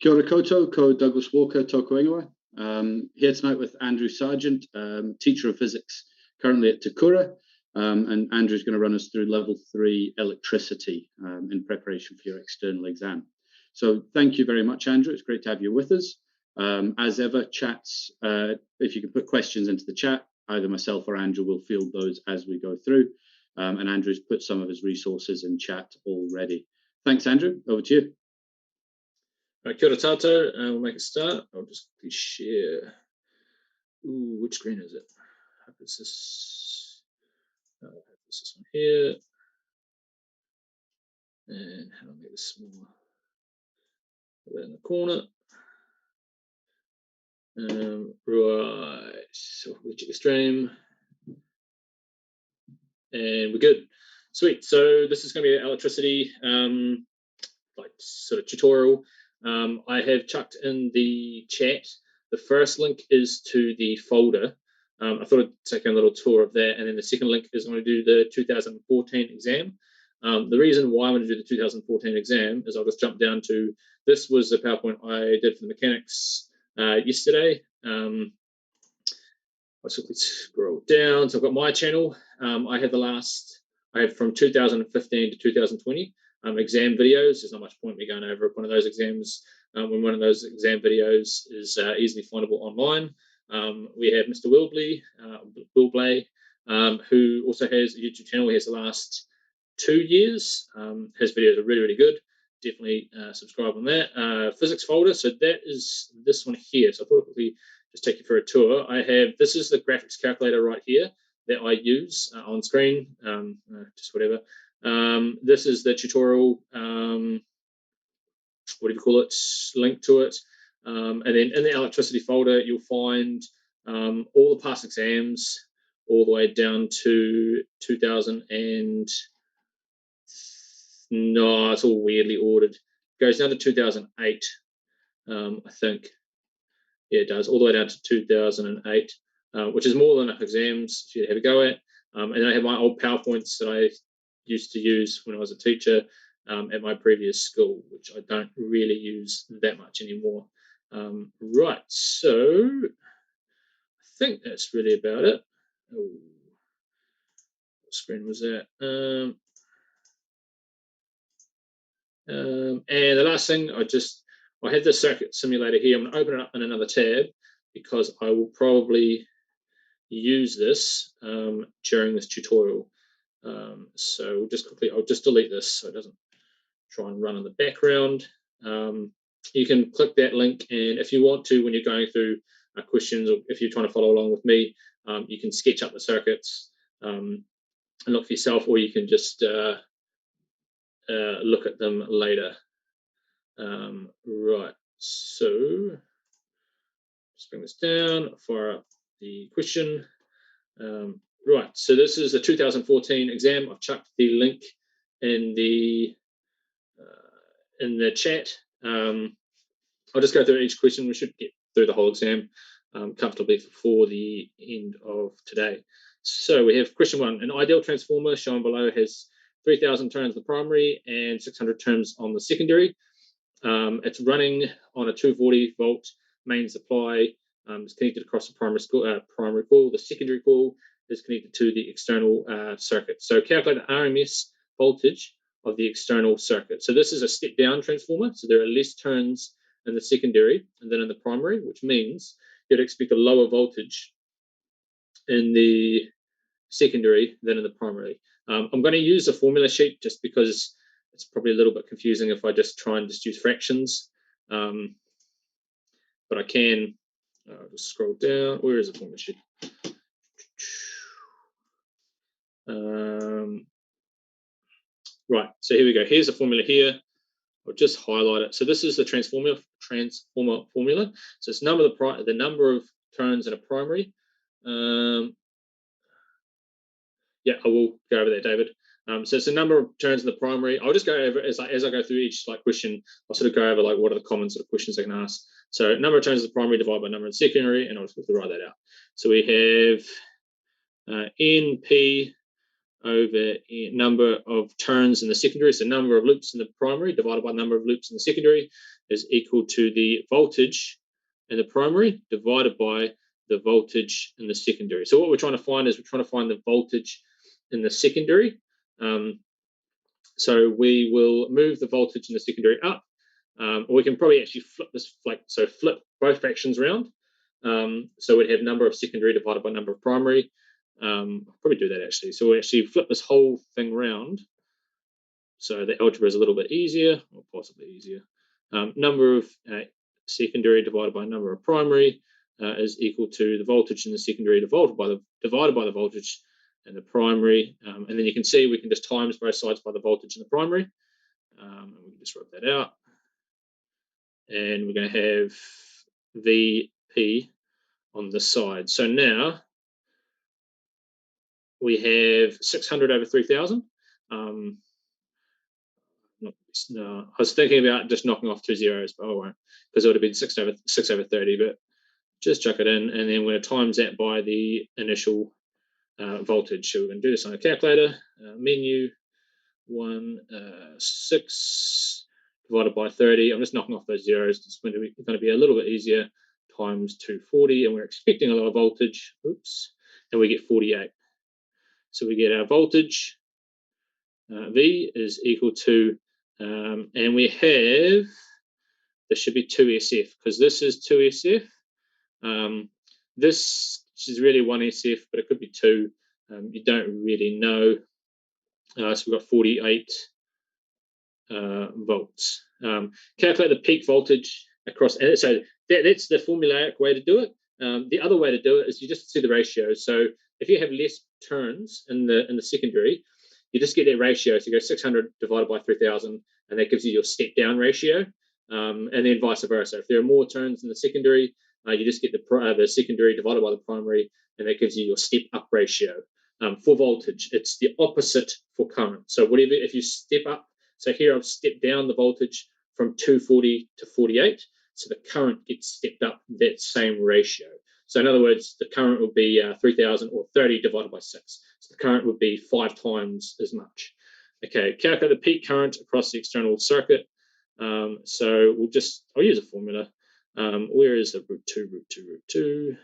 Kia ora koutou, ko Douglas Walker, tōku ingoa. Here tonight with Andrew Sargent, teacher of physics, currently at Te Kura. And Andrew's going to run us through level 3 electricity in preparation for your external exam. So thank you very much, Andrew. It's great to have you with us. As ever, chats, if you can put questions into the chat, either myself or Andrew will field those as we go through. And Andrew's put some of his resources in chat already. Thanks, Andrew. Over to you. Kia ora tātou, we'll make a start. I'll just quickly share. Ooh, which screen is it? I hope it's this. I hope it's this one here. And how do I make this smaller? Put that in the corner. Right, so we check the stream. And we're good. Sweet. So this is going to be an electricity like sort of tutorial. I have chucked in the chat. The first link is to the folder. I thought I'd take a little tour of that, and then the second link is I'm going to do the 2014 exam. The reason why I'm going to do the 2014 exam is I'll just jump down to, this was the PowerPoint I did for the mechanics yesterday. I'll quickly scroll down. So I've got my channel. I have from 2015 to 2020 exam videos. There's not much point me going over one of those exams when one of those exam videos is easily findable online. We have Mr. Wilblay, who also has a YouTube channel. He has the last 2 years. His videos are really, really good. Definitely subscribe on that. Physics folder. So that is this one here. So I thought I'd quickly just take you for a tour. This is the graphics calculator right here that I use on screen, just whatever. This is the tutorial, what do you call it, link to it. And then in the electricity folder, you'll find all the past exams all the way down to 2000 and, no, it's all weirdly ordered. It goes down to 2008, I think. Yeah, it does, all the way down to 2008, which is more than enough exams for you to have a go at. And then I have my old PowerPoints that I used to use when I was a teacher at my previous school, which I don't really use that much anymore. Right, so I think that's really about it. Oh, what screen was that? And the last thing, I have the circuit simulator here. I'm going to open it up in another tab because I will probably use this during this tutorial. So I'll just delete this so it doesn't try and run in the background. You can click that link, and if you want to, when you're going through questions, or if you're trying to follow along with me, you can sketch up the circuits and look for yourself, or you can just look at them later. Right, so just bring this down, fire up the question. Right, so this is the 2014 exam. I've chucked the link in the chat. I'll just go through each question. We should get through the whole exam comfortably before the end of today. So we have question 1. An ideal transformer shown below has 3,000 turns on the primary and 600 turns on the secondary. It's running on a 240 volt main supply. It's connected across the primary coil. The secondary coil is connected to the external circuit. So calculate the RMS voltage of the external circuit. So this is a step-down transformer. So there are less turns in the secondary and then in the primary, which means you'd expect a lower voltage in the secondary than in the primary. I'm going to use a formula sheet just because it's probably a little bit confusing if I just try and use fractions. But I can just scroll down. Where is the formula sheet? Right, so here we go. Here's the formula here. I'll just highlight it. So this is the transformer formula. So it's the number of turns in a primary. Yeah, I will go over that, David. So it's the number of turns in the primary. I'll just go over as I go through each question. I'll sort of go over what are the common sort of questions I can ask. So number of turns in the primary divided by number in the secondary, and I'll just quickly write that out. So we have NP over number of turns in the secondary, so number of loops in the primary divided by number of loops in the secondary. is equal to the voltage in the primary divided by the voltage in the secondary. So what we're trying to find is the voltage in the secondary. So we will move the voltage in the secondary up, or we can probably actually flip this, flip both fractions around. So we'd have number of secondary divided by number of primary. I'll probably do that actually. So we actually flip this whole thing around. So the algebra is a little bit easier, or possibly easier. Number of secondary divided by number of primary is equal to the voltage in the secondary divided by the voltage in the primary. And then you can see we can just times both sides by the voltage in the primary. And we can just write that out. And we're going to have VP on this side. So now we have 600 over 3,000. I was thinking about just knocking off 2 zeros, but I won't, because it would have been 6 over 30, but just chuck it in, and then we're going to times that by the initial voltage. So we're going to do this on a calculator. Menu 6 divided by 30. I'm just knocking off those zeros. It's going to be a little bit easier. Times 240, and we're expecting a lower voltage. Oops, and we get 48. So we get our voltage V is equal to, and we have, this should be 2SF, because this is 2SF. This is really 1SF, but it could be 2. You don't really know. So we've got 48 volts. Calculate the peak voltage across, and so that's the formulaic way to do it. The other way to do it is you just see the ratio. So if you have less turns in the secondary, you just get that ratio. So you go 600 divided by 3,000, and that gives you your step down ratio. And then vice versa. If there are more turns in the secondary, you just get the secondary divided by the primary, and that gives you your step up ratio. For voltage, it's the opposite for current. So if you step up, so here I've stepped down the voltage from 240 to 48, so the current gets stepped up that same ratio. So in other words, the current would be 3,000 or 30 divided by 6. So the current would be 5 times as much. Okay, calculate the peak current across the external circuit. So I'll use a formula. Where is the root 2?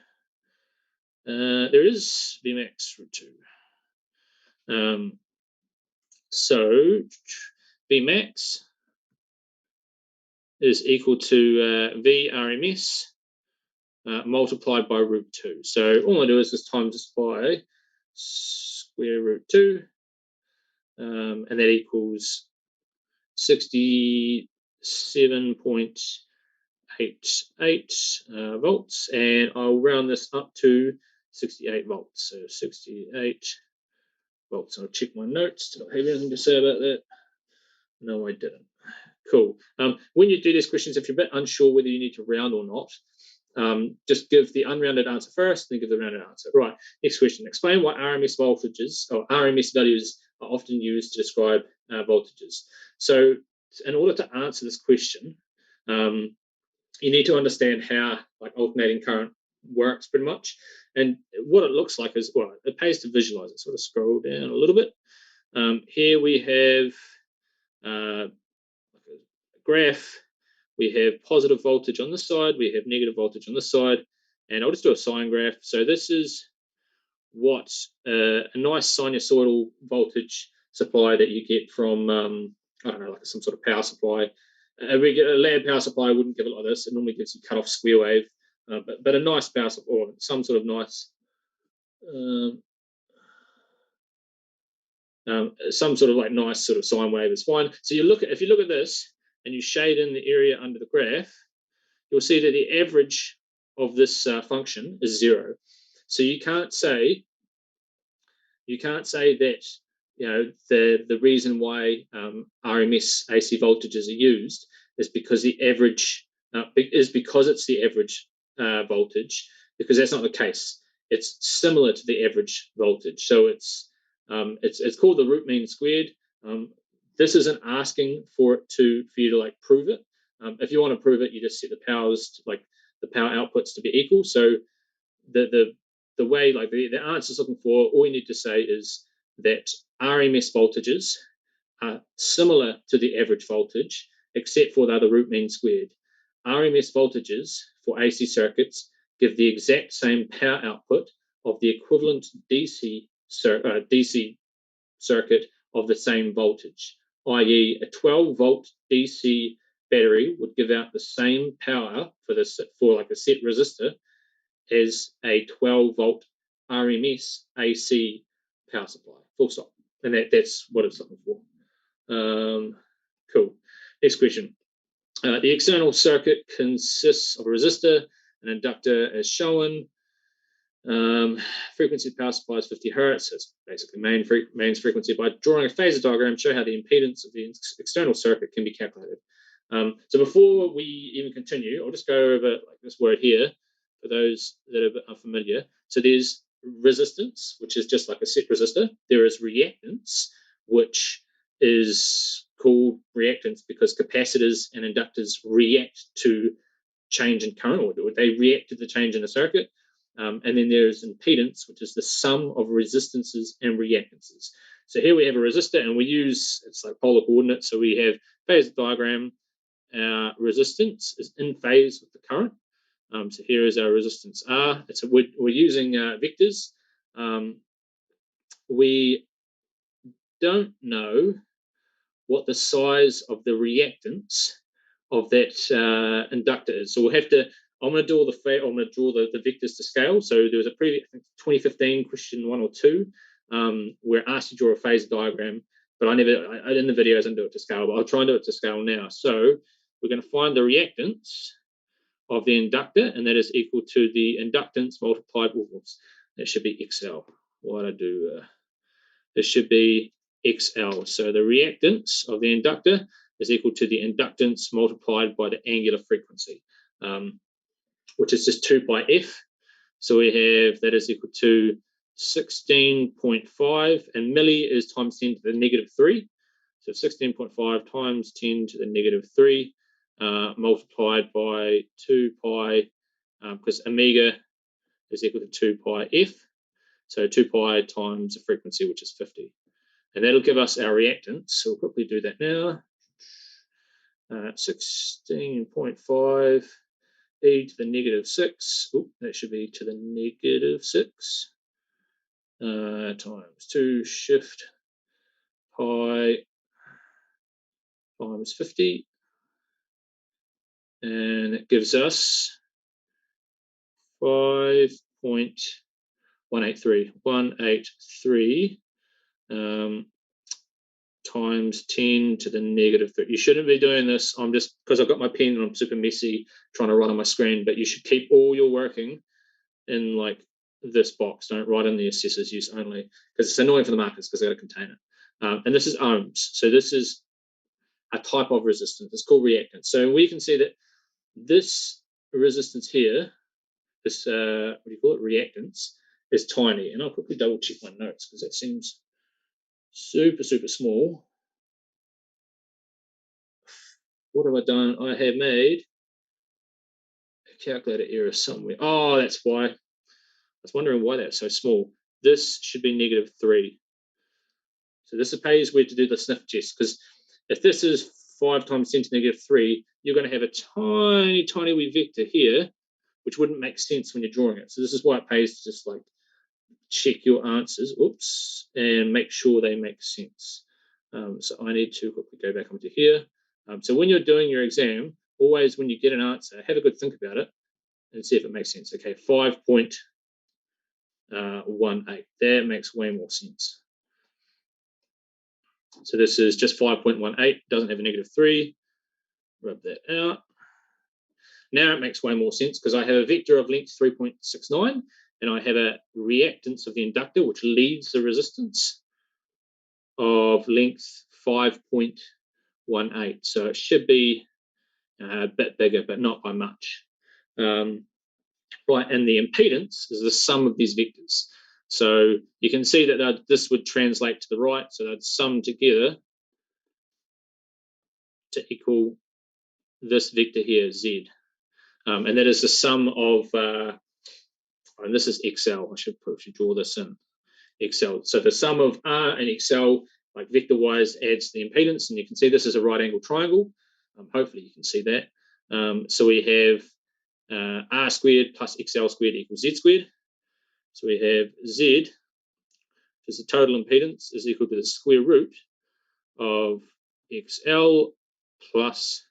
There is Vmax root 2. So Vmax is equal to V RMS multiplied by root 2. So all I do is just times this by square root 2, and that equals 67.88 volts, and I'll round this up to 68 volts. So 68 volts. I'll check my notes. Did I have anything to say about that? No, I didn't. Cool. When you do these questions, if you're a bit unsure whether you need to round or not, just give the unrounded answer first, then give the rounded answer. Right, next question. Explain why RMS voltages or RMS values are often used to describe voltages. So in order to answer this question, you need to understand how alternating current works pretty much. And what it looks like is, well, it pays to visualize it. Sort of scroll down a little bit. Here we have a graph. We have positive voltage on this side, we have negative voltage on this side, and I'll just do a sine graph. So this is what a nice sinusoidal voltage supply that you get from, I don't know, like some sort of power supply. A lab power supply wouldn't give it like this. It normally gives you cut-off square wave, but a nice power supply, or some sort of nice, some sort of nice sort of sine wave is fine. So if you look at this, and you shade in the area under the graph, you'll see that the average of this function is 0. So you can't say that the reason why RMS AC voltages are used is because the average because it's the average voltage, because that's not the case. It's similar to the average voltage. So it's called the root mean squared. This isn't asking for you to prove it. If you want to prove it, you just set the powers, the power outputs, to be equal. So the way the answer is looking for, all you need to say is that RMS voltages are similar to the average voltage, except for they're the root mean squared. RMS voltages for AC circuits give the exact same power output of the equivalent DC circuit of the same voltage, i.e. a 12-volt DC battery would give out the same power for like a set resistor as a 12-volt RMS AC power supply, full stop. And that's what it's looking for. Cool. Next question. The external circuit consists of a resistor, an inductor as shown. Frequency of power supply is 50 hertz. It's basically mains frequency. By drawing a phasor diagram, show how the impedance of the external circuit can be calculated. So before we even continue, I'll just go over like this word here for those that are a bit unfamiliar. So there's resistance, which is just like a set resistor. There is reactance, which is called reactance because capacitors and inductors react to change in current, or they react to the change in the circuit. And then there's impedance, which is the sum of resistances and reactances. So here we have a resistor, and we use, it's like polar coordinates. So we have phasor diagram. Our resistance is in phase with the current. So here is our resistance R. We're using vectors. We don't know what the size of the reactance of that inductor is. So we'll have to. I'm going to draw the vectors to scale. So there was a previous, I think 2015 question 1 or 2, where I asked to draw a phasor diagram, but I in the videos I didn't do it to scale, but I'll try and do it to scale now. So we're going to find the reactance of the inductor, and that is equal to the inductance multiplied, that should be XL. Why did I do, this should be XL. So the reactance of the inductor is equal to the inductance multiplied by the angular frequency, which is just 2 pi f. So we have that is equal to 16.5, and milli is times 10 to the negative 3. So 16.5 times 10 to the negative 3 multiplied by 2 pi, because omega is equal to 2 pi f. So 2 pi times the frequency, which is 50. And that'll give us our reactance. So we'll quickly do that now. 16.5 e to the negative 6. That should be to the negative 6 times 2 shift pi times 50. And it gives us 5.183 times 10 to the negative 3. You shouldn't be doing this. I'm just, because I've got my pen and I'm super messy trying to write on my screen, but you should keep all your working in like this box. Don't write in the assessor's use only, because it's annoying for the markers because they've got a container. And this is ohms. So this is a type of resistance. It's called reactance. So we can see that this resistance here, this, what do you call it, reactance, is tiny. And I'll quickly double check my notes because that seems super, super small. What have I done? I have made a calculator error somewhere. Oh, that's why. I was wondering why that's so small. This should be negative 3. So this is pays where to do the sniff test, because if this is 5 times 10 to the negative 3, you're going to have a tiny, tiny wee vector here, which wouldn't make sense when you're drawing it. So this is why it pays to just like check your answers, and make sure they make sense. So I need to quickly go back onto here. So when you're doing your exam, always when you get an answer, have a good think about it and see if it makes sense. Okay, 5.18. That makes way more sense. So this is just 5.18, doesn't have a negative 3. Rub that out. Now it makes way more sense because I have a vector of length 3.69 and I have a reactance of the inductor, which leads the resistance of length 5.18. So it should be a bit bigger, but not by much. Right, and the impedance is the sum of these vectors. So you can see that this would translate to the right, so they'd sum together to equal this vector here, Z. And that is the sum of, and this is XL, I should draw this in, XL. So the sum of R and XL, like vector-wise, adds the impedance, and you can see this is a right-angled triangle. Hopefully you can see that. So we have R squared plus XL squared equals Z squared. So we have Z, which is the total impedance, is equal to the square root of XL plus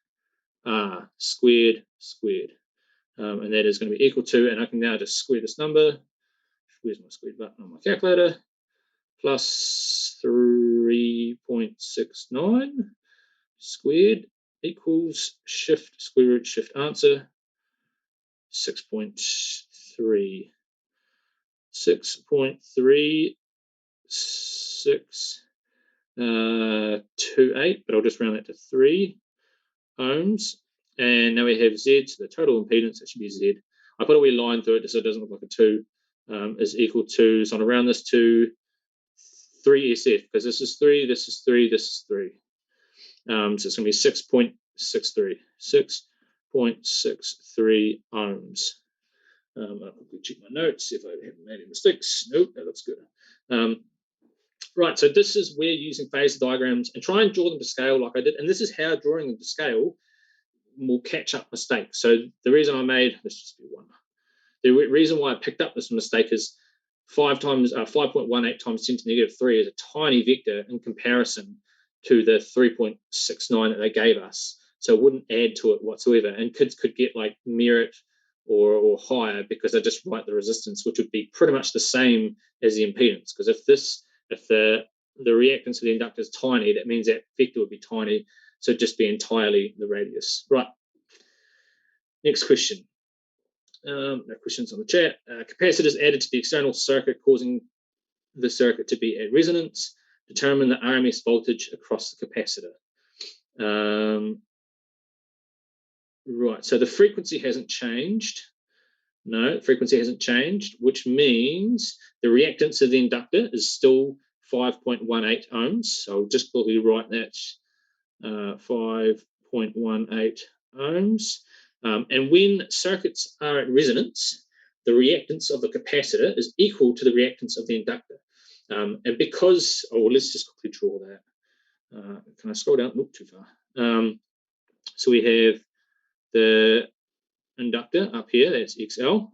R squared. And that is going to be equal to, and I can now just square this number. Where's my squared button on my calculator? Plus 3.69 squared equals shift square root shift answer 6.3. 6.3628, but I'll just round that to 3 ohms. And now we have Z, so the total impedance, that should be Z. I put a wee line through it just so it doesn't look like a 2, is equal to, so I'm going to round this to 3 SF, because this is 3, this is 3, this is 3. So it's going to be 6.63. 6.63 ohms. I'll quickly check my notes, see if I haven't made any mistakes. Nope, that looks good. Right, so this is where using phasor diagrams and try and draw them to scale like I did. And this is how drawing them to scale will catch up mistakes. So the reason I made, let's just do one. The reason why I picked up this mistake is 5.18 times 10 to the negative 3 is a tiny vector in comparison to the 3.69 that they gave us. So it wouldn't add to it whatsoever. And kids could get like merit or higher because they just write the resistance, which would be pretty much the same as the impedance. Because if the reactance of the inductor is tiny, that means that vector would be tiny. So it'd just be entirely the radius. Right. Next question. No questions on the chat. Capacitors added to the external circuit causing the circuit to be at resonance. Determine the RMS voltage across the capacitor. Right, so the frequency hasn't changed. No, frequency hasn't changed, which means the reactance of the inductor is still 5.18 ohms. So I'll just quickly write that 5.18 ohms. And when circuits are at resonance, the reactance of the capacitor is equal to the reactance of the inductor. And because, let's just quickly draw that. Can I scroll down? Nope, too far. So we have the inductor up here, that's XL.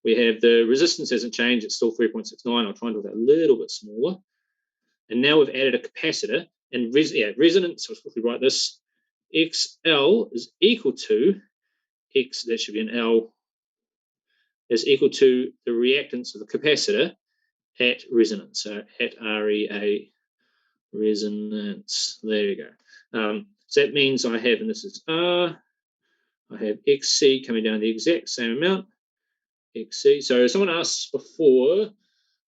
We have the resistance hasn't changed, it's still 3.69. I'll try and do that a little bit smaller. And now we've added a capacitor, and resonance, so let's quickly write this. XL is equal to X, that should be an L, is equal to the reactance of the capacitor at resonance. So at REA, resonance. There we go. So that means I have, and this is R, I have XC coming down the exact same amount, XC. So someone asked before,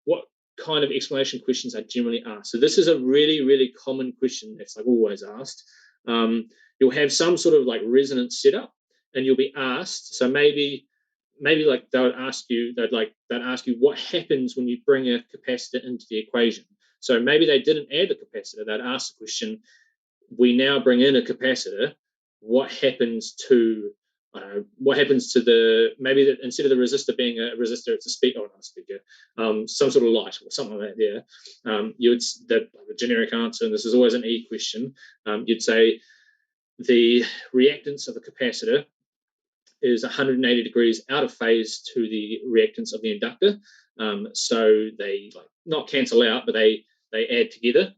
what kind of explanation questions are generally asked? So this is a really, really common question that's like always asked. You'll have some sort of like resonance setup, and you'll be asked. So maybe like they'd ask you what happens when you bring a capacitor into the equation. So maybe they didn't add the capacitor. They'd ask the question, we now bring in a capacitor. What happens to maybe that instead of the resistor being a resistor, it's a speaker, some sort of light or something like that. The generic answer, and this is always an E question. You'd say the reactance of the capacitor is 180 degrees out of phase to the reactance of the inductor. So they like not cancel out, but they add together.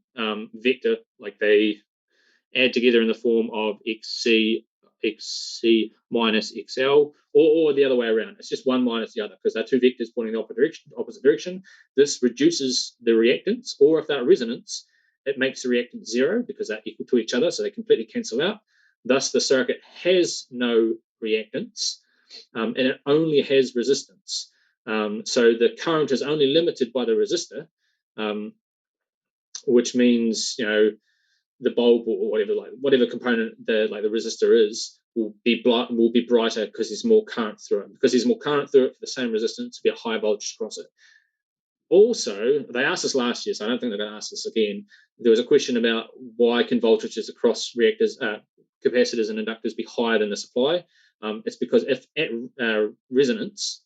Vector, like they add together in the form of XC minus XL, or the other way around. It's just one minus the other because they're two vectors pointing in the opposite direction. This reduces the reactance, or if they're resonance, it makes the reactance 0 because they're equal to each other, so they completely cancel out. Thus, the circuit has no reactance, and it only has resistance. So the current is only limited by the resistor, which means the bulb or whatever component the resistor is will be brighter because there's more current through it. Because there's more current through it for the same resistance, to be a high voltage across it. Also, they asked us last year, so I don't think they're going to ask this again. There was a question about why can voltages across capacitors and inductors be higher than the supply? It's because if at resonance,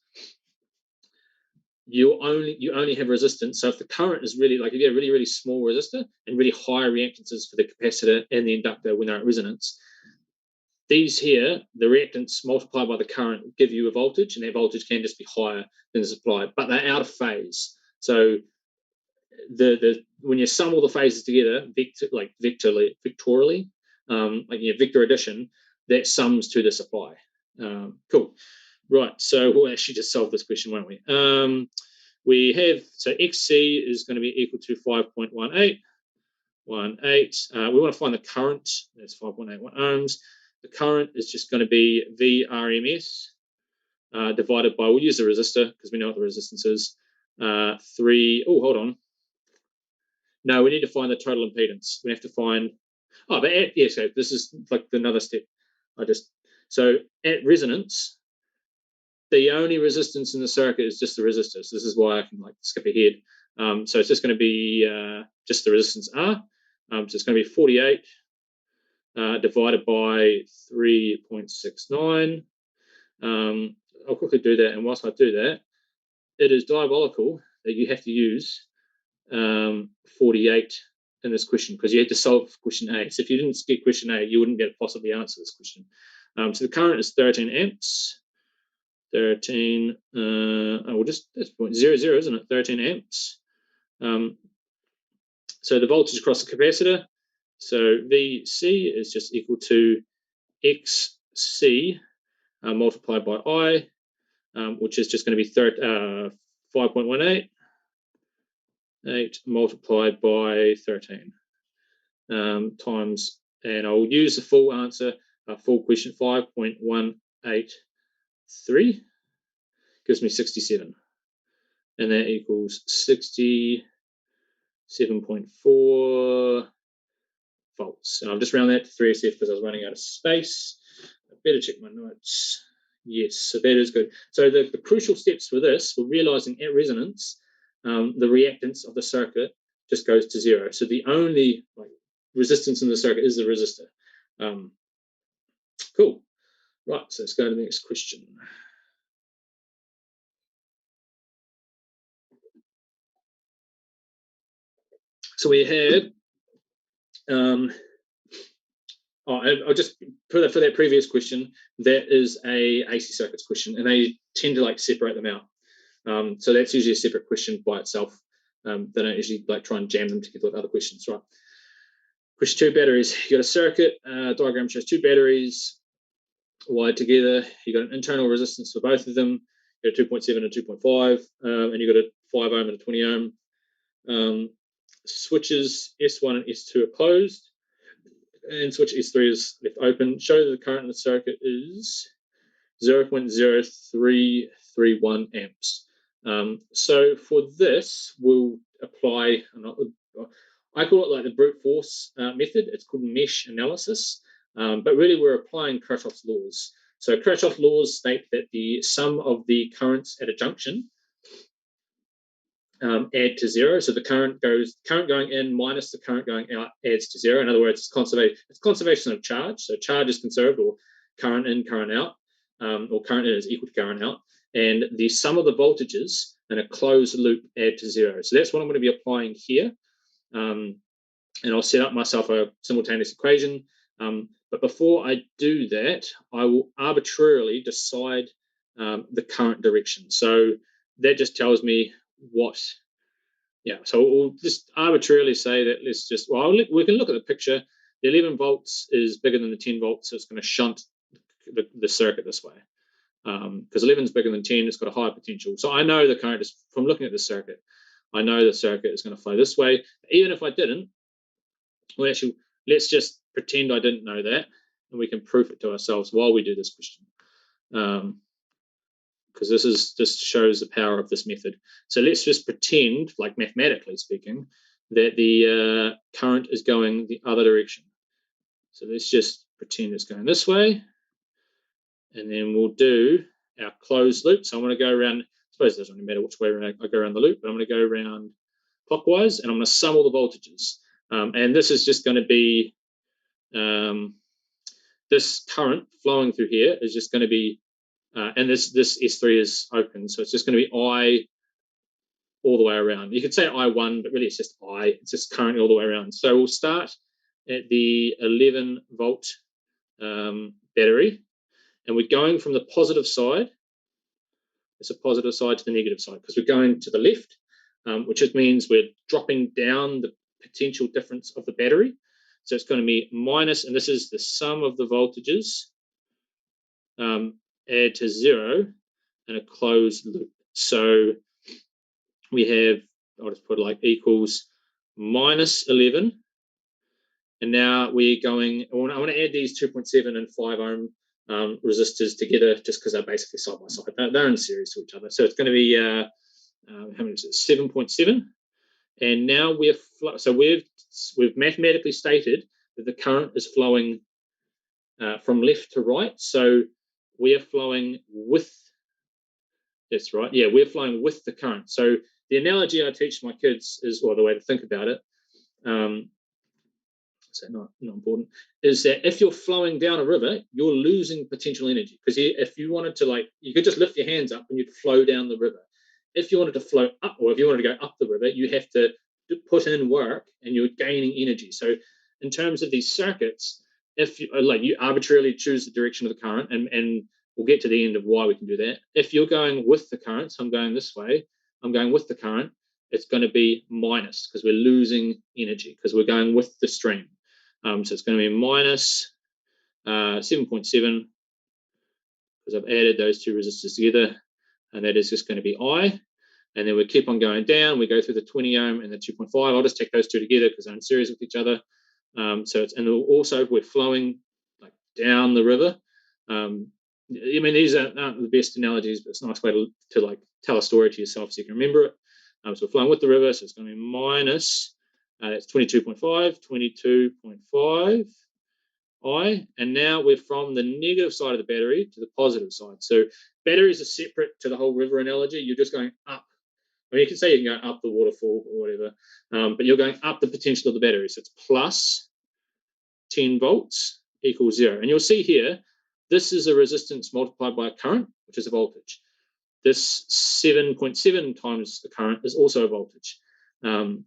you only have resistance. So if the current is really if you get a really, really small resistor and really high reactances for the capacitor and the inductor when they're at resonance, these here, the reactance multiplied by the current will give you a voltage, and that voltage can just be higher than the supply, but they're out of phase. So when you sum all the phases together, vectorially, vector addition, that sums to the supply. Cool. Right, so we'll actually just solve this question, won't we? We have, so XC is going to be equal to 5.18. We want to find the current. That's 5.81 ohms. The current is just going to be VRMS divided by, we'll use the resistor because we know what the resistance is. 3, oh, hold on. No, we need to find the total impedance. We have to find, so this is like another step. So at resonance, the only resistance in the circuit is just the resistor. So this is why I can skip ahead. So it's just going to be just the resistance R. So it's going to be 48 divided by 3.69. I'll quickly do that. And whilst I do that, it is diabolical that you have to use 48 in this question because you had to solve question A. So if you didn't get question A, you wouldn't get possibly answer this question. So the current is 13 amps. 13, that's 0.00, isn't it? 13 amps. So the voltage across the capacitor, so VC is just equal to XC multiplied by I, which is just going to be 5.18, 8 multiplied by 13 times, and I'll use the full answer, full question, 5.183 gives me 67, and that equals 67.4 volts. And I'll just round that to 3SF because I was running out of space. I better check my notes. Yes, so that is good. So the crucial steps for this, we're realizing at resonance, the reactance of the circuit just goes to 0. So the only resistance in the circuit is the resistor. Cool. Right, so let's go to the next question. So we had, I'll just for that previous question, that is a AC circuits question, and they tend to separate them out. So that's usually a separate question by itself. They don't usually try and jam them together with other questions, right? Question 2, batteries. You got a circuit diagram shows 2 batteries wired together. You got an internal resistance for both of them. You got a 2.7 and 2.5, and you got a 5 ohm and a 20 ohm. Switches S1 and S2 are closed, and switch S3 is left open. Show that the current in the circuit is 0.0331 amps. So for this, we'll apply, I call it the brute force method. It's called mesh analysis, but really we're applying Crosstalk laws. So Crosstalk laws state that the sum of the currents at a junction add to 0. So the current going in minus the current going out adds to 0. In other words, it's conservation of charge. So charge is conserved, or current in, current out, or current in is equal to current out. And the sum of the voltages in a closed loop add to 0. So that's what I'm going to be applying here. And I'll set up myself a simultaneous equation. But before I do that, I will arbitrarily decide the current direction. So that just tells me so we'll just arbitrarily say that we can look at the picture. The 11 volts is bigger than the 10 volts, so it's going to shunt the circuit this way. Because 11 is bigger than 10, it's got a higher potential. So I know the current is, from looking at the circuit, I know the circuit is going to flow this way. Even if I didn't, let's just pretend I didn't know that, and we can prove it to ourselves while we do this question. Because this shows the power of this method. So let's just pretend, mathematically speaking, that the current is going the other direction. So let's just pretend it's going this way, and then we'll do our closed loop. So I'm going to go around, I suppose it doesn't really matter which way I go around the loop, but I'm going to go around clockwise, and I'm going to sum all the voltages. And this is just going to be, this current flowing through here is just going to be, and this S3 is open, so it's just going to be I all the way around. You could say I1, but really it's just I. It's just current all the way around. So we'll start at the 11 volt battery, battery, and we're going from the positive side. It's a positive side to the negative side because we're going to the left, which just means we're dropping down the potential difference of the battery. So it's going to be minus, and this is the sum of the voltages, add to 0 in a closed loop. So we have, I'll just put like equals minus 11. And now we're going, I want to add these 2.7 and 5 ohm resistors together just because they're basically side by side. They're in series to each other. So it's going to be, how many is it? 7.7. And now we've mathematically stated that the current is flowing from left to right. So we are flowing with, that's right, yeah, we're flowing with the current. So the analogy I teach my kids is, or the way to think about it, so not important, is that if you're flowing down a river, you're losing potential energy. Because if you wanted to, you could just lift your hands up and you'd flow down the river. If you wanted to flow up, or if you wanted to go up the river, you have to put in work and you're gaining energy. So in terms of these circuits, if you arbitrarily choose the direction of the current, and we'll get to the end of why we can do that. If you're going with the current, so I'm going this way, I'm going with the current, it's going to be minus because we're losing energy because we're going with the stream. So it's going to be minus 7.7 because I've added those two resistors together, and that is just going to be I. And then we keep on going down. We go through the 20 ohm and the 2.5. I'll just take those two together because they're in series with each other. So it's, and also we're flowing down the river. I mean, these aren't the best analogies, but it's a nice way to tell a story to yourself so you can remember it. So we're flowing with the river, so it's going to be minus. It's 22.5, 22.5 I, and now we're from the negative side of the battery to the positive side. So batteries are separate to the whole river analogy. You're just going up. I mean, you can say you can go up the waterfall or whatever, but you're going up the potential of the battery. So it's plus 10 volts equals 0. And you'll see here, this is a resistance multiplied by a current, which is a voltage. This 7.7 times the current is also a voltage. And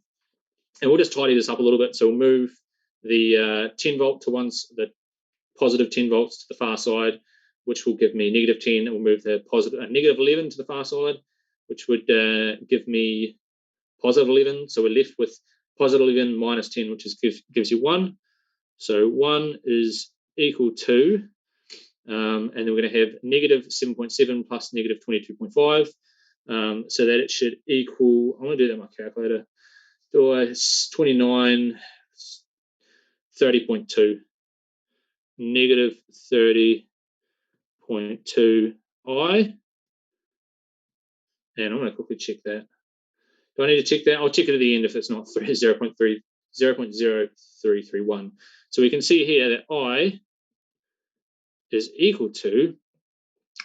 we'll just tidy this up a little bit. So we'll move the 10 volt to the positive 10 volts to the far side, which will give me negative 10. And we'll move the negative 11 to the far side, which would give me positive 11. So we're left with positive 11 minus 10, which gives you 1. So 1 is equal to, and then we're going to have negative 7.7 plus negative 22.5, so that it should equal, I'm going to do that on my calculator, it's 29, 30.2, negative 30.2 I, and I'm going to quickly check that. Do I need to check that? I'll check it at the end if it's not 0.0331. So we can see here that I is equal to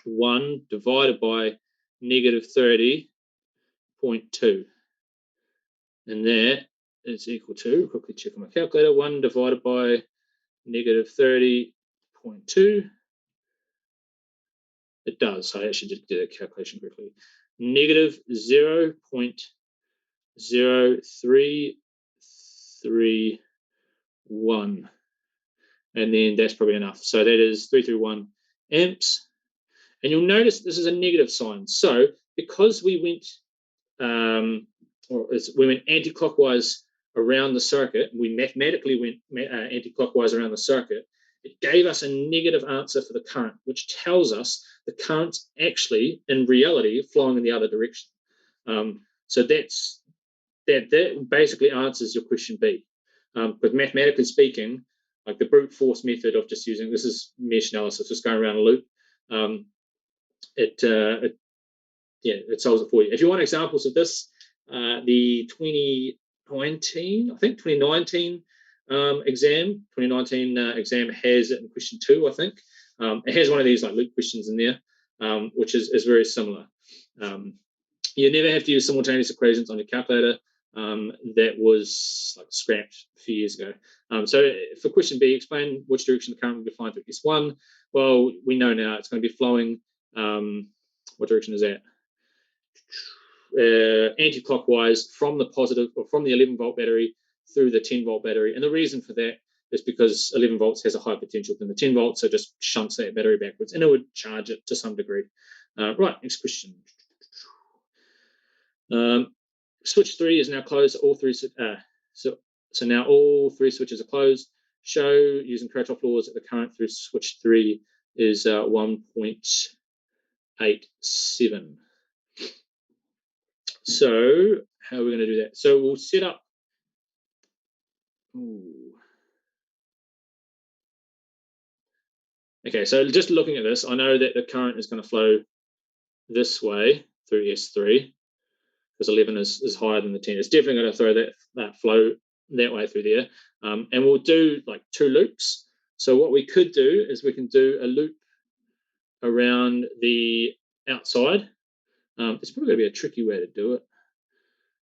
1 divided by negative 30.2. And that is equal to, quickly check on my calculator, 1 divided by negative 30.2. It does. I actually did the calculation correctly. Negative 0.0331. And then that's probably enough. So that is 331 amps. And you'll notice this is a negative sign. So because we went anti-clockwise around the circuit, we mathematically went anti-clockwise around the circuit, it gave us a negative answer for the current, which tells us the current's actually, in reality, flowing in the other direction. So that basically answers your question B. But mathematically speaking, like the brute force method of just using, this is mesh analysis, just going around a loop, it solves it for you. If you want examples of this, the 2019 exam has it in question 2, I think. It has one of these loop questions in there, which is very similar. You never have to use simultaneous equations on your calculator. That was scrapped a few years ago. So for question B, explain which direction the current will be flowing through S1. Well, we know now it's going to be flowing, what direction is that? Anti-clockwise from the positive, or from the 11 volt battery through the 10 volt battery. And the reason for that is because 11 volts has a higher potential than the 10 volts, so it just shunts that battery backwards, and it would charge it to some degree. Right, next question. Switch 3 is now closed. All three. So now all 3 switches are closed. Show using Crosstalk Laws that the current through switch 3 is 1.87. So how are we going to do that? So we'll set up. Okay, so just looking at this, I know that the current is going to flow this way through S3 because 11 is higher than the 10. It's definitely going to throw that flow that way through there. And we'll do like 2 loops. So what we could do is we can do a loop around the outside. It's probably going to be a tricky way to do it.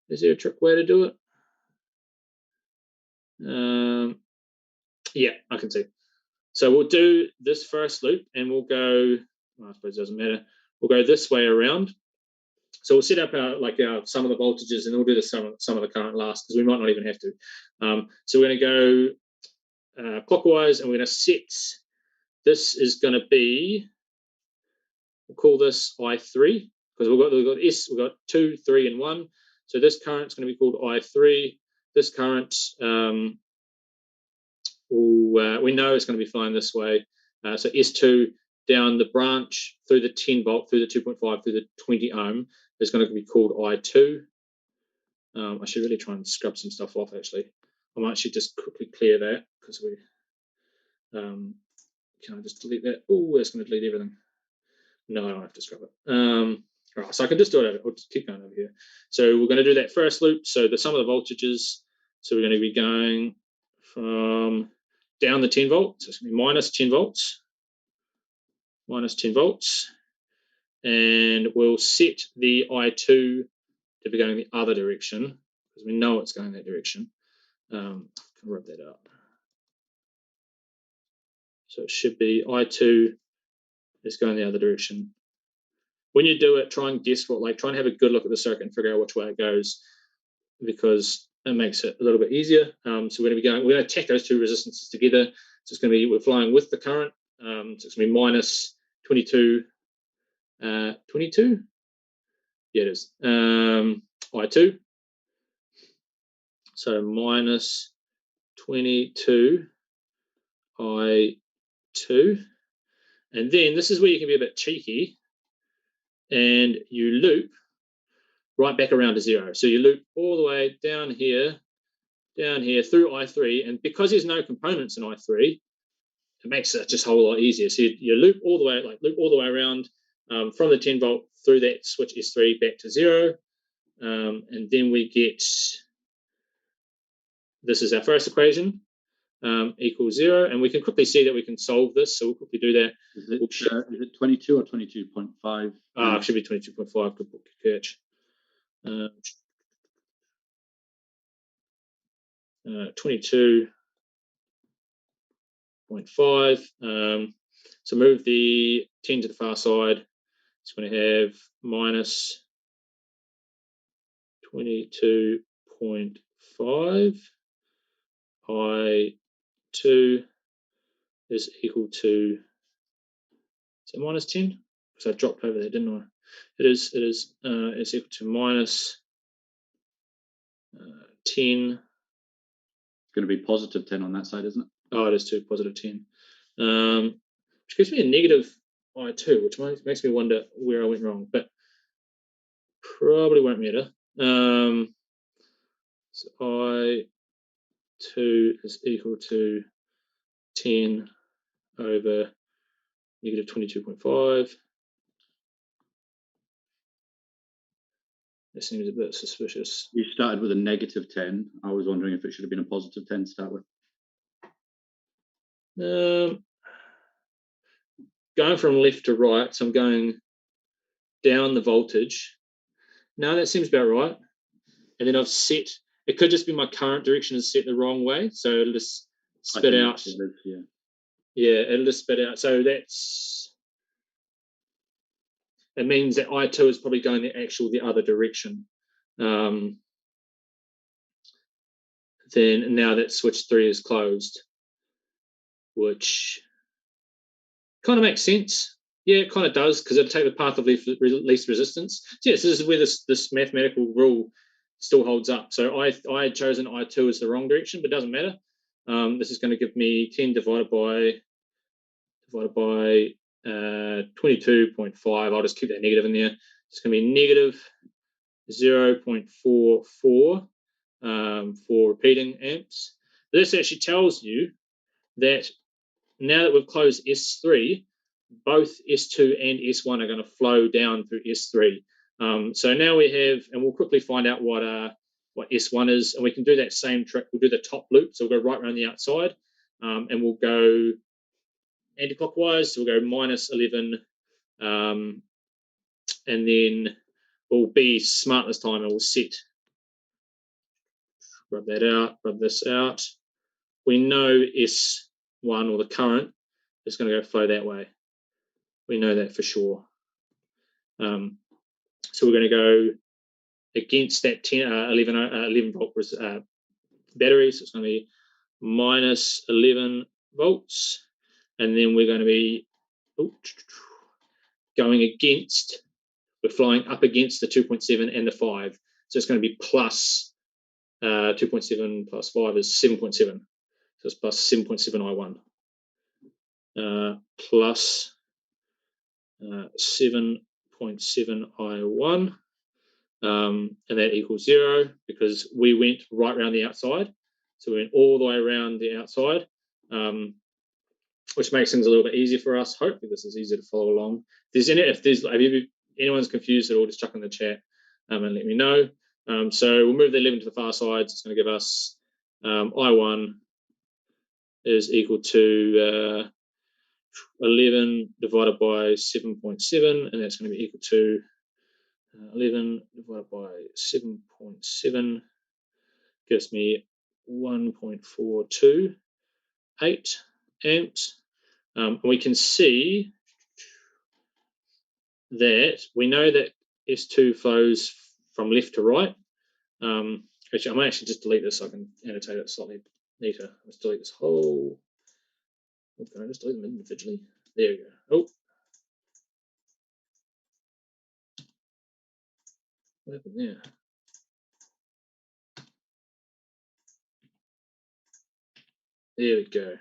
Is there a trick way to do it? Yeah, I can see. So we'll do this first loop and we'll go, well, I suppose it doesn't matter. We'll go this way around. So we'll set up our some of the voltages and we'll do some of the current last because we might not even have to. So we're going to go clockwise and we're going to set, this is going to be, we'll call this I3 because we've got 2, 3, and 1. So this current's going to be called I3. This current, we know it's going to be flowing this way. So S2 down the branch through the 10 volt, through the 2.5, through the 20 ohm is going to be called I2. I should really try and scrub some stuff off actually. I might actually just quickly clear that because we, can I just delete that? Oh, it's going to delete everything. No, I don't have to scrub it. All right, so I can just do it. I'll just keep going over here. So we're going to do that first loop. So the sum of the voltages. So we're going to be going from down the 10 volts. So it's going to be minus 10 volts. Minus 10 volts. And we'll set the I2 to be going the other direction because we know it's going that direction. I can rub that up. So it should be I2 is going the other direction. When you do it, try and guess try and have a good look at the circuit and figure out which way it goes because it makes it a little bit easier. So we're going to attack those 2 resistances together. So it's going to be, we're flowing with the current. So it's going to be minus 22. 22? Yeah, it is. I2. So minus 22 I2. And then this is where you can be a bit cheeky and you loop right back around to 0. So you loop all the way down here through I3. And because there's no components in I3, it makes it just a whole lot easier. So you loop all the way around from the 10 volt through that switch S3 back to 0. And then we get, this is our first equation, equals 0. And we can quickly see that we can solve this. So we'll quickly do that. Is it 22 or 22.5? It should be 22.5. Good catch. 22.5. So move the 10 to the far side. It's going to have minus 22.5 I2 is equal to, is it minus 10? Because I dropped over there, didn't I? It is. It's equal to minus 10. It's going to be positive 10 on that side, isn't it? Oh, it is too, positive 10. Which gives me a negative I2, which makes me wonder where I went wrong, but probably won't matter. So I2 is equal to 10 over negative 22.5. That seems a bit suspicious. You started with a negative 10. I was wondering if it should have been a positive 10 to start with. Going from left to right, so I'm going down the voltage. No, that seems about right. And then I've set, it could just be my current direction is set the wrong way. So it'll just spit out. Yeah, it'll just spit out. So it means that I2 is probably going the other direction. Then now that switch 3 is closed. which kind of makes sense. Yeah, it kind of does, because it'll take the path of least resistance. So yes, this is where this mathematical rule still holds up. So I had chosen I2 as the wrong direction, but it doesn't matter. This is going to give me 10 divided by 22.5. I'll just keep that negative in there. It's going to be negative 0.44 for repeating amps. This actually tells you that now that we've closed S3, both S2 and S1 are going to flow down through S3. So now we have, and we'll quickly find out what S1 is, and we can do that same trick. We'll do the top loop, so we'll go right around the outside, and we'll go anti-clockwise, so we'll go minus 11, and then we'll be smart this time, and we'll set, rub this out. We know S1, or the current, is going to go flow that way. We know that for sure. So we're going to go against that 11 volt battery. So it's going to be minus 11 volts. And then we're going to be going against, we're flying up against the 2.7 and the 5. So it's going to be plus 2.7 plus 5 is 7.7. So it's plus 7.7 I1. Plus 7.7 I1, and that equals 0, because we went right around the outside. So we went all the way around the outside, which makes things a little bit easier for us. Hopefully this is easier to follow along. If anyone's confused at all, just chuck in the chat and let me know. So we'll move the 11 to the far side. It's going to give us I1 is equal to 11 divided by 7.7, and that's going to be equal to 11 divided by 7.7 gives me 1.428 amps. And we can see that we know that S2 flows from left to right. Actually, I might actually just delete this so I can annotate it slightly neater. Let's delete this whole. Can I just delete them individually? There we go. Oh. What happened there? There we go.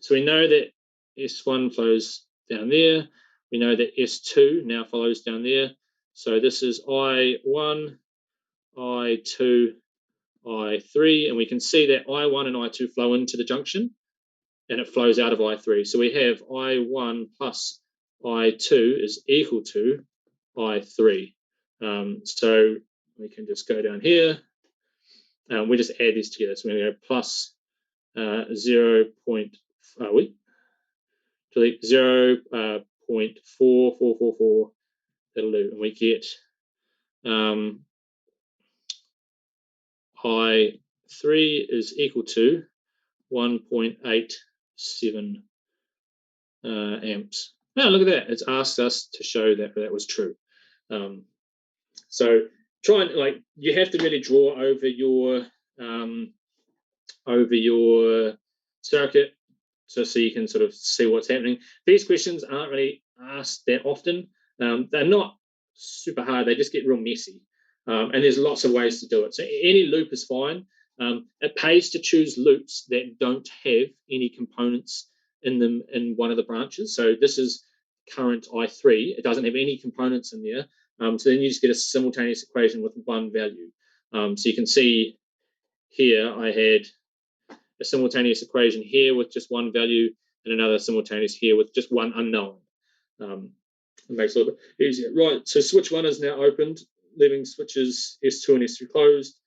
So we know that S1 flows down there. We know that S2 now follows down there. So this is I1, I2, I3, and we can see that I1 and I2 flow into the junction, and it flows out of I3. So we have I1 plus I2 is equal to I3. So we can just go down here. We just add these together. So we're going to go plus 0.4444. That'll do, and we get I3 is equal to 1.87 amps. Now look at that; it's asked us to show that that was true. So try and you have to really draw over your circuit so you can sort of see what's happening. These questions aren't really asked that often. They're not super hard. They just get real messy. And there's lots of ways to do it. So any loop is fine. It pays to choose loops that don't have any components in them in one of the branches. So this is current I3. It doesn't have any components in there. So then you just get a simultaneous equation with one value. So you can see here I had a simultaneous equation here with just one value and another simultaneous here with just one unknown. It makes it a little bit easier. Right, so switch 1 is now opened, leaving switches S2 and S3 closed.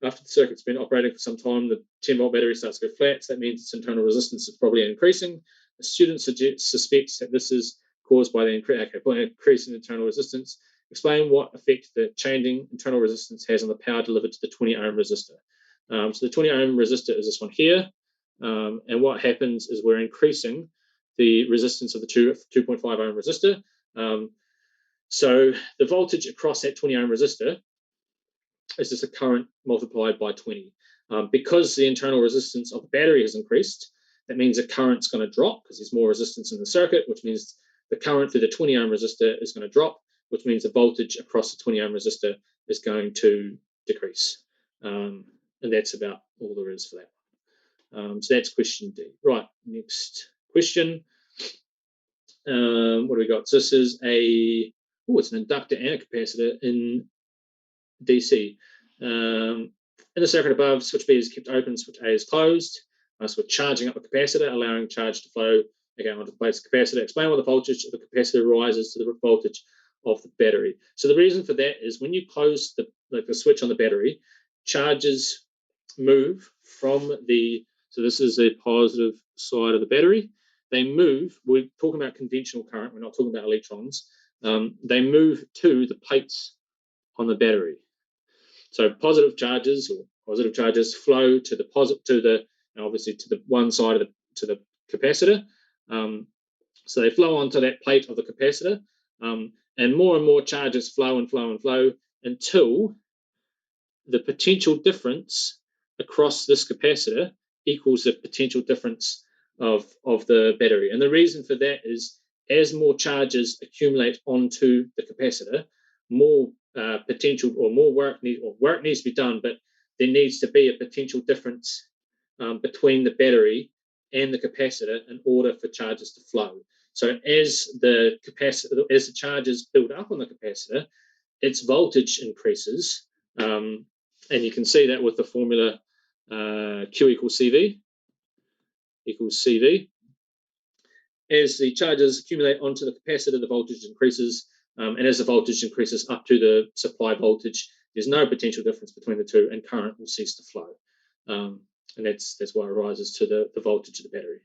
After the circuit's been operating for some time, the 10-volt battery starts to go flat, so that means its internal resistance is probably increasing. The student suspects that this is caused by the increase in internal resistance. Explain what effect the changing internal resistance has on the power delivered to the 20-ohm resistor. So the 20-ohm resistor is this one here, and what happens is we're increasing the resistance of the 2.5 ohm resistor. So the voltage across that 20-ohm resistor is just a current multiplied by 20. Because the internal resistance of the battery has increased, that means the current's going to drop because there's more resistance in the circuit, which means the current through the 20 ohm resistor is going to drop, which means the voltage across the 20 ohm resistor is going to decrease. And that's about all there is for that. So that's question D. Right, next question. What do we got? So this is it's an inductor and a capacitor in DC. In the circuit above, switch B is kept open, switch A is closed. So we're charging up the capacitor, allowing charge to flow again onto the plate's capacitor. Explain why the voltage of the capacitor rises to the voltage of the battery. So the reason for that is when you close the switch on the battery, charges move from so this is the positive side of the battery. They move, we're talking about conventional current, we're not talking about electrons. They move to the plates on the battery. So positive charges flow to obviously to the one side of to the capacitor. So they flow onto that plate of the capacitor, and more charges flow and flow and flow until the potential difference across this capacitor equals the potential difference of the battery. And the reason for that is as more charges accumulate onto the capacitor, more potential or more work needs to be done, but there needs to be a potential difference between the battery and the capacitor in order for charges to flow. So as the charges build up on the capacitor, its voltage increases, and you can see that with the formula Q equals CV. As the charges accumulate onto the capacitor, the voltage increases, and as the voltage increases up to the supply voltage, there's no potential difference between the two, and current will cease to flow. And that's why it rises to the voltage of the battery.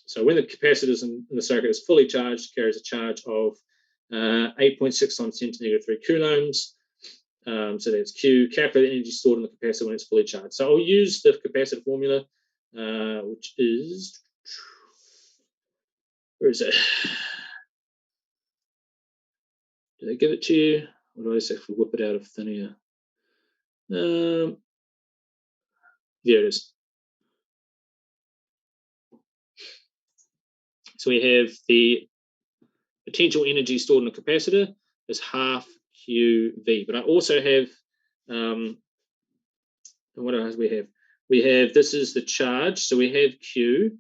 So when the capacitor in the circuit is fully charged, carries a charge of 8.6 times 10 to the -3 coulombs. So that's Q, calculate the energy stored in the capacitor when it's fully charged. So I'll use the capacitor formula, which is, where is it? Do they give it to you? Or do I just actually whip it out of thin air? There it is. So we have the potential energy stored in a capacitor is half QV. But I also have, what else we have? We have, this is the charge. So we have Q.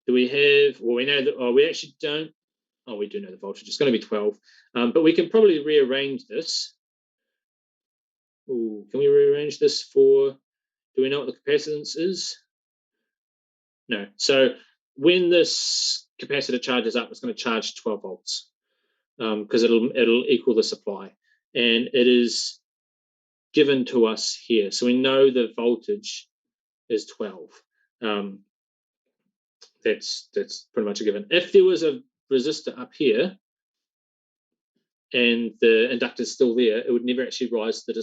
Do we have, well, we know that, we actually don't. Oh, we do know the voltage. It's going to be 12. But we can probably rearrange this. Ooh, can we rearrange this for, do we know what the capacitance is? No. So when this capacitor charges up, it's going to charge 12 volts because it'll equal the supply. And it is given to us here. So we know the voltage is 12. That's pretty much a given. If there was a resistor up here and the inductor is still there, it would never actually rise to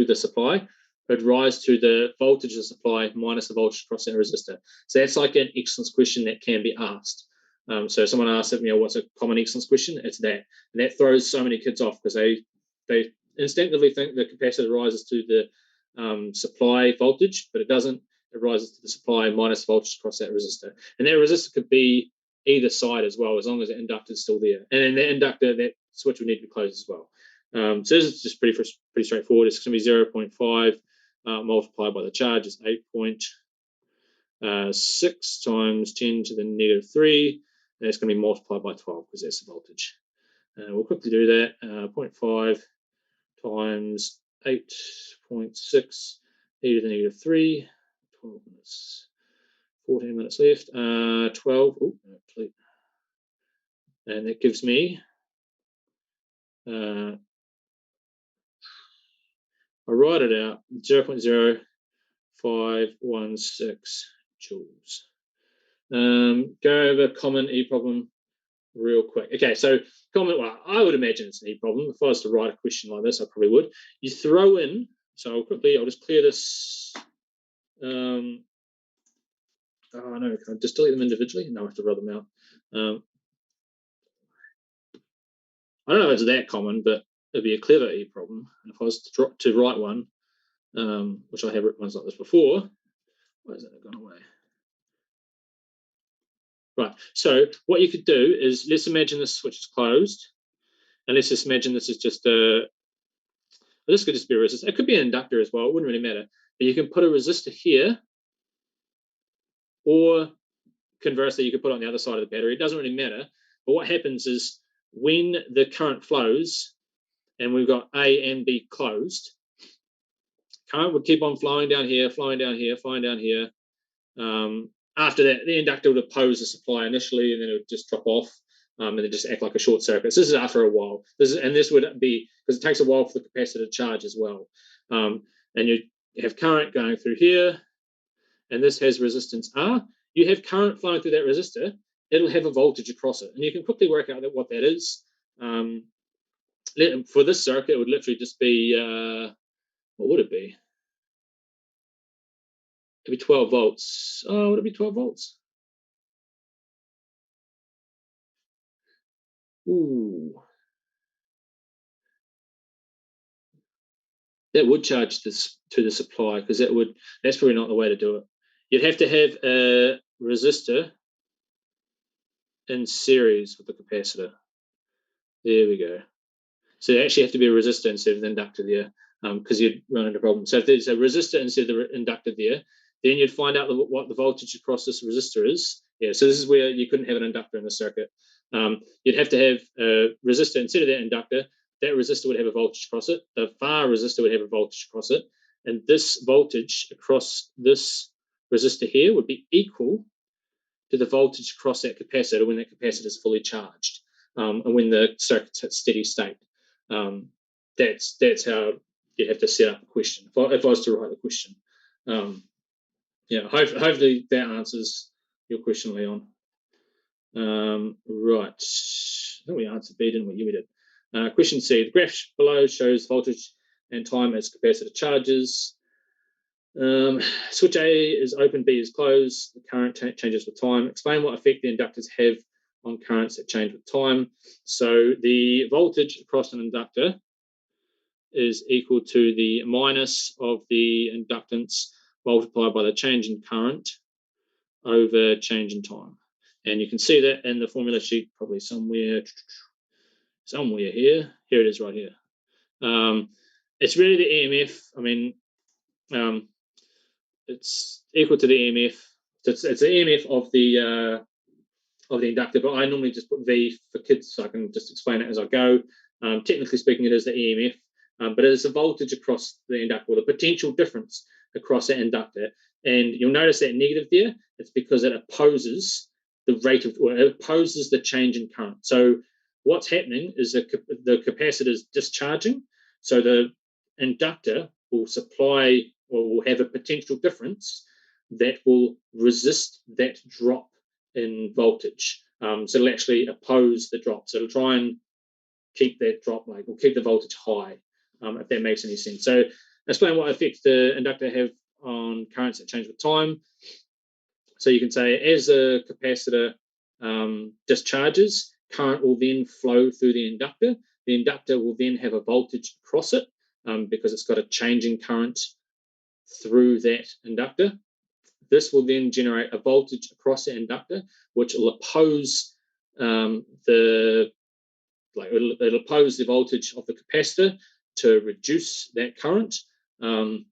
the supply. It would rise to the voltage of the supply minus the voltage across that resistor. So that's like an excellence question that can be asked. So someone asked me, what's a common excellence question? It's that. And that throws so many kids off because they instinctively think the capacitor rises to the supply voltage, but it doesn't. It rises to the supply minus voltage across that resistor. And that resistor could be either side as well, as long as the inductor is still there. And in the inductor, that switch would need to be closed as well. So this is just pretty straightforward. It's going to be 0.5 multiplied by the charge is 8.6 times 10 to the -3. And it's going to be multiplied by 12 because that's the voltage. We'll quickly do that. 0.5 times 8.6 e to the -3. 12 minutes. 14 minutes left. 12. Oh, and that gives me I'll write it out, 0.0516 joules. Go over common E problem real quick. Okay, so common, well, I would imagine it's an E problem. If I was to write a question like this, I probably would. You throw in, so I'll just clear this. Oh no, can I just delete them individually? No, I have to rub them out. I don't know if it's that common, but it'd be a clever E problem. And if I was to write one, which I have written ones like this before, why has that gone away? Right. So what you could do is, let's imagine this switch is closed, and let's just imagine this is just this could just be a resistor. It could be an inductor as well. It wouldn't really matter. But you can put a resistor here, or conversely, you could put it on the other side of the battery. It doesn't really matter. But what happens is when the current flows, and we've got A and B closed, current would keep on flowing down here, flowing down here, flowing down here. After that, the inductor would oppose the supply initially, and then it would just drop off, and then just act like a short circuit. So this is after a while. This would be, because it takes a while for the capacitor to charge as well. And you have current going through here, and this has resistance R. You have current flowing through that resistor. It'll have a voltage across it, and you can quickly work out what that is. For this circuit, it would literally just be, what would it be? It'd be 12 volts. Oh, would it be 12 volts? Ooh. That would charge this to the supply, because that's probably not the way to do it. You'd have to have a resistor in series with the capacitor. There we go. So you actually have to be a resistor instead of the inductor there, because you'd run into problems. So if there's a resistor instead of the inductor there, then you'd find out what the voltage across this resistor is. Yeah, so this is where you couldn't have an inductor in the circuit. You'd have to have a resistor instead of that inductor. That resistor would have a voltage across it. The far resistor would have a voltage across it. And this voltage across this resistor here would be equal to the voltage across that capacitor when that capacitor is fully charged, and when the circuit's at steady state. That's how you have to set up a question. If I was to write the question, hopefully that answers your question, Leon. Right, I think we answered B, didn't we? Yeah, we did. Question C: the graph below shows voltage and time as capacitor charges. Switch A is open, B is closed. The current changes with time. Explain what effect the inductors have on currents that change with time. So the voltage across an inductor is equal to the minus of the inductance multiplied by the change in current over change in time. And you can see that in the formula sheet, probably somewhere here. Here it is, right here. It's really the EMF. I mean, it's equal to the EMF. It's the EMF of the inductor, but I normally just put V for kids so I can just explain it as I go. Technically speaking, it is the EMF, but it is the voltage across the inductor, or the potential difference across that inductor. And you'll notice that negative there. It's because it opposes the rate of, or it opposes the change in current. So what's happening is the capacitor is discharging. So the inductor will supply, or will have a potential difference that will resist that drop in voltage. So it'll actually oppose the drop. So it'll try and keep that drop, or keep the voltage high, if that makes any sense. So explain what effects the inductor have on currents that change with time. So you can say, as the capacitor discharges, current will then flow through the inductor. The inductor will then have a voltage across it, because it's got a changing current through that inductor. This will then generate a voltage across the inductor, which will oppose it'll oppose the voltage of the capacitor to reduce that current, and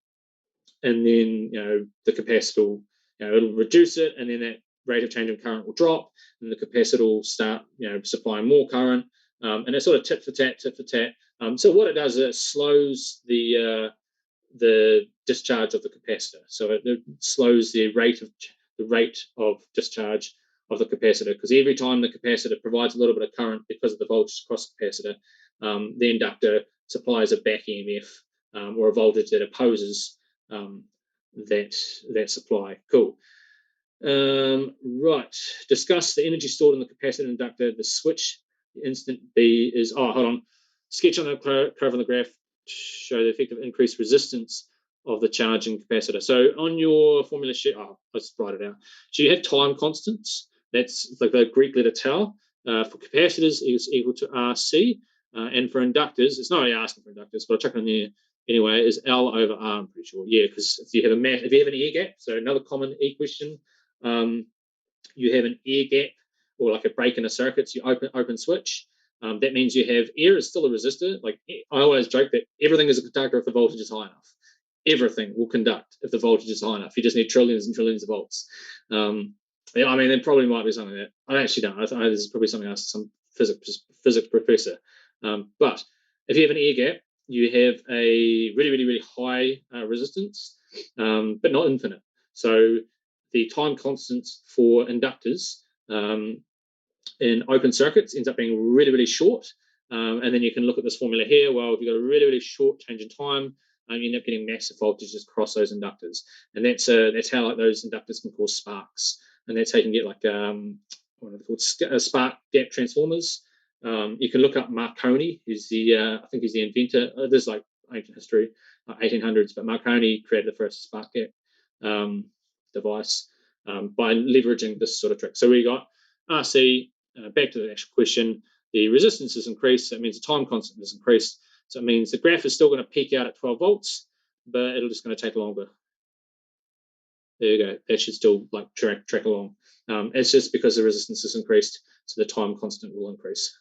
then the capacitor will, it'll reduce it, and then that rate of change in current will drop, and the capacitor will start supplying more current, and it's sort of tit for tat. So what it does is it slows the discharge of the capacitor. So it slows the rate of discharge of the capacitor, because every time the capacitor provides a little bit of current because of the voltage across the capacitor, the inductor supplies a back EMF, or a voltage that opposes that supply. Cool. Right. Discuss the energy stored in the capacitor inductor. The switch, the instant B is, hold on. Sketch on the curve on the graph, show the effect of increased resistance of the charging capacitor. So on your formula sheet, let's write it out. So you have time constants. That's like the Greek letter tau. For capacitors, it's equal to RC. And for inductors, it's not really asking for inductors, but I'll check on there anyway, is L over R, I'm pretty sure. Yeah, because if you have an air gap, so another common E question, you have an air gap or like a break in a circuit, so you open switch. That means you have air is still a resistor. Like I always joke that everything is a conductor if the voltage is high enough. Everything will conduct if the voltage is high enough. You just need trillions and trillions of volts. Yeah, I mean, there probably might be something that I actually don't. I think this is probably something else, some physics professor. But if you have an air gap, you have a really, really, really high resistance, but not infinite. So the time constants for inductors in open circuits ends up being really, really short. And then you can look at this formula here. Well, if you've got a really, really short change in time, you end up getting massive voltages across those inductors. And that's how like those inductors can cause sparks. And that's how you can get like what are they called? Spark gap transformers. You can look up Marconi, who's I think he's the inventor. This is like ancient history, 1800s, but Marconi created the first spark gap device by leveraging this sort of trick. So we got RC. Back to the actual question, the resistance is increased. That means the time constant is increased. So it means the graph is still going to peak out at 12 volts, but it'll just going to take longer. There you go. That should still like track along. It's just because the resistance is increased, so the time constant will increase.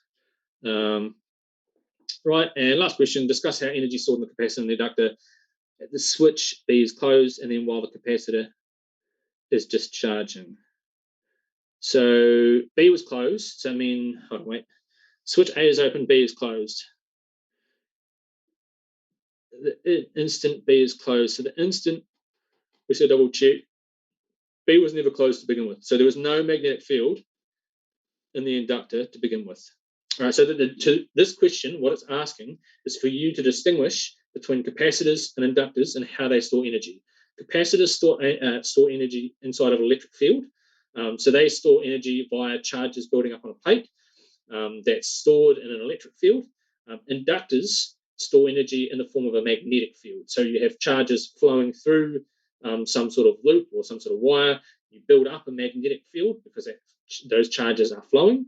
Right, and last question, discuss how energy is stored in the capacitor and the inductor. The switch B is closed, and then while the capacitor is discharging. So B was closed, so I mean, hold on, wait. Switch A is open, B is closed. The instant B is closed. So the instant, we should double check, B was never closed to begin with. So there was no magnetic field in the inductor to begin with. All right, so to this question, what it's asking is for you to distinguish between capacitors and inductors and how they store energy. Capacitors store energy inside of an electric field. So they store energy via charges building up on a plate that's stored in an electric field. Inductors store energy in the form of a magnetic field. So you have charges flowing through some sort of loop or some sort of wire. You build up a magnetic field because those charges are flowing.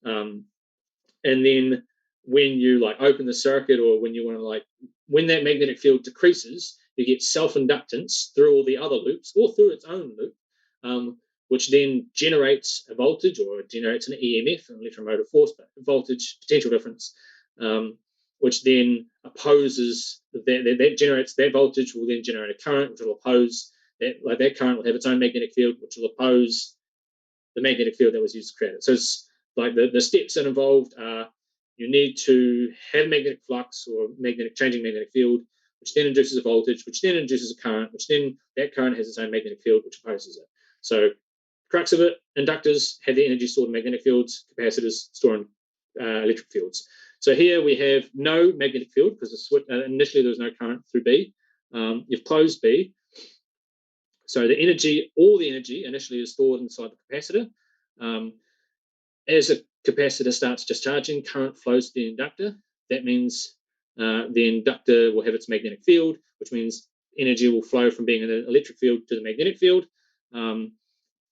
And then when you like open the circuit, or when you want to like, when that magnetic field decreases, you get self-inductance through all the other loops or through its own loop, which then generates a voltage or generates an EMF, an electromotive force, but voltage, potential difference, which then opposes, that generates, that voltage will then generate a current, which will oppose, that current will have its own magnetic field, which will oppose the magnetic field that was used to create it. So it's like the steps that involved are, you need to have magnetic flux or changing magnetic field, which then induces a voltage, which then induces a current, which then that current has its own magnetic field, which opposes it. So crux of it, inductors have the energy stored in magnetic fields, capacitors store in electric fields. So here we have no magnetic field because initially there was no current through B. You've closed B. So the energy, all the energy initially is stored inside the capacitor. As a capacitor starts discharging, current flows to the inductor. That means the inductor will have its magnetic field, which means energy will flow from being in an electric field to the magnetic field. And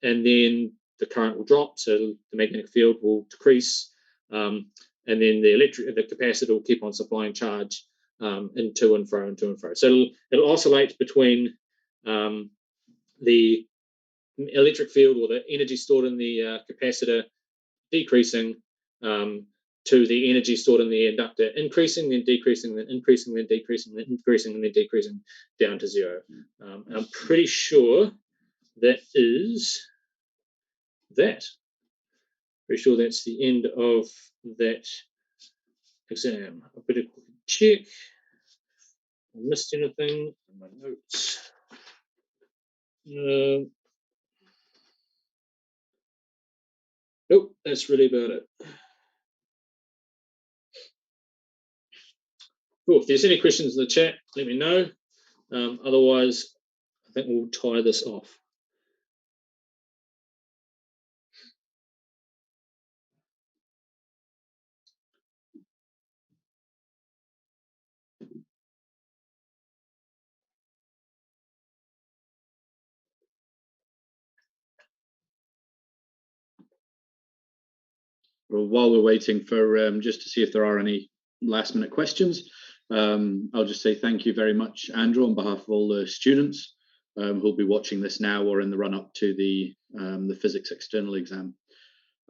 then the current will drop, so the magnetic field will decrease. And then the capacitor will keep on supplying charge and to and fro. So it'll oscillate between the electric field or the energy stored in the capacitor decreasing to the energy stored in the inductor increasing, then decreasing, then increasing, then decreasing, then increasing, and then decreasing down to zero. I'm pretty sure that is that. Pretty sure that's the end of that exam. I better check. I missed anything in my notes. Nope, that's really about it. Cool. If there's any questions in the chat, let me know. Otherwise, I think we'll tie this off. Well, while we're waiting for just to see if there are any last-minute questions, I'll just say thank you very much, Andrew, on behalf of all the students who'll be watching this now or in the run-up to the physics external exam.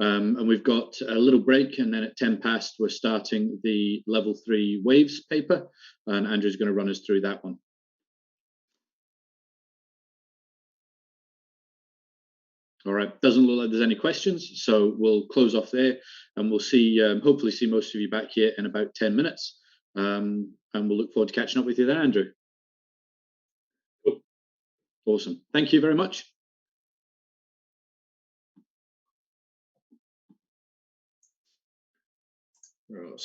And we've got a little break, and then at 10 past, we're starting the level 3 waves paper, and Andrew's going to run us through that one. All right, doesn't look like there's any questions, so we'll close off there, and we'll see, hopefully see most of you back here in about 10 minutes. And we'll look forward to catching up with you there, Andrew. Awesome. Thank you very much. Right.